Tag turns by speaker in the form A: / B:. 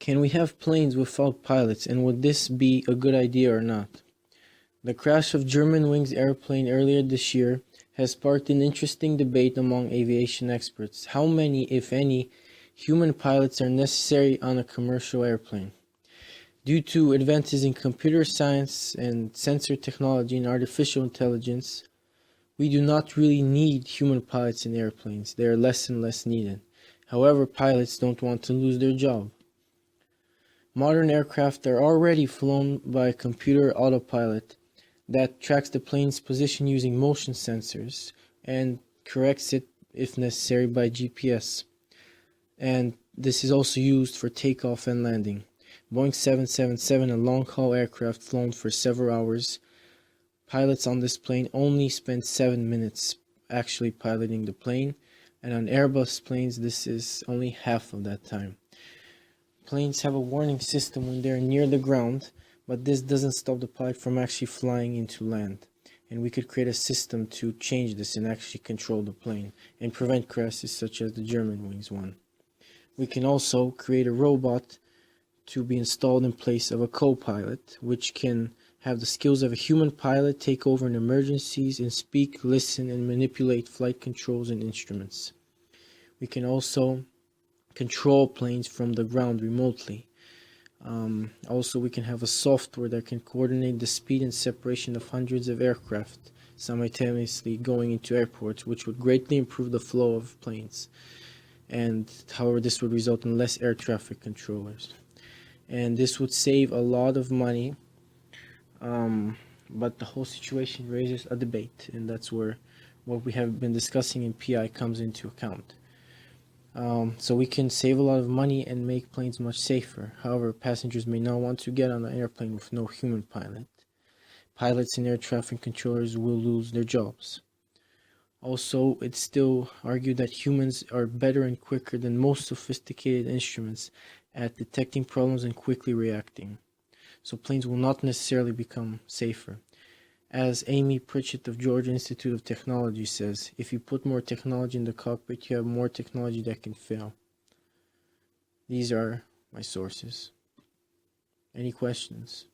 A: Can we have planes without pilots, and would this be a good idea or not? The crash of Germanwings airplane earlier this year has sparked an interesting debate among aviation experts. How many, if any, human pilots are necessary on a commercial airplane? Due to advances in computer science and sensor technology and artificial intelligence, we do not really need human pilots in airplanes. They are less and less needed. However, pilots don't want to lose their job. Modern aircraft are already flown by a computer autopilot that tracks the plane's position using motion sensors and corrects it if necessary by GPS. And this is also used for takeoff and landing. Boeing 777, a long-haul aircraft flown for several hours, pilots on this plane only spend 7 minutes actually piloting the plane, and on Airbus planes this is only half of that time. Planes have a warning system when they're near the ground, but this doesn't stop the pilot from actually flying into land. And we could create a system to change this and actually control the plane and prevent crashes such as the Germanwings one. We can also create a robot to be installed in place of a co-pilot, which can have the skills of a human pilot, take over in emergencies, and speak, listen, and manipulate flight controls and instruments. We can also control planes from the ground remotely. Also, we can have a software that can coordinate the speed and separation of hundreds of aircraft simultaneously going into airports, which would greatly improve the flow of planes. And however, this would result in less air traffic controllers. And this would save a lot of money, but the whole situation raises a debate, and that's where what we have been discussing in PI comes into account. So we can save a lot of money and make planes much safer. However, passengers may not want to get on an airplane with no human pilot. Pilots and air traffic controllers will lose their jobs. Also, it's still argued that humans are better and quicker than most sophisticated instruments at detecting problems and quickly reacting. So planes will not necessarily become safer. As Amy Pritchett of Georgia Institute of Technology says, if you put more technology in the cockpit, you have more technology that can fail. These are my sources. Any questions?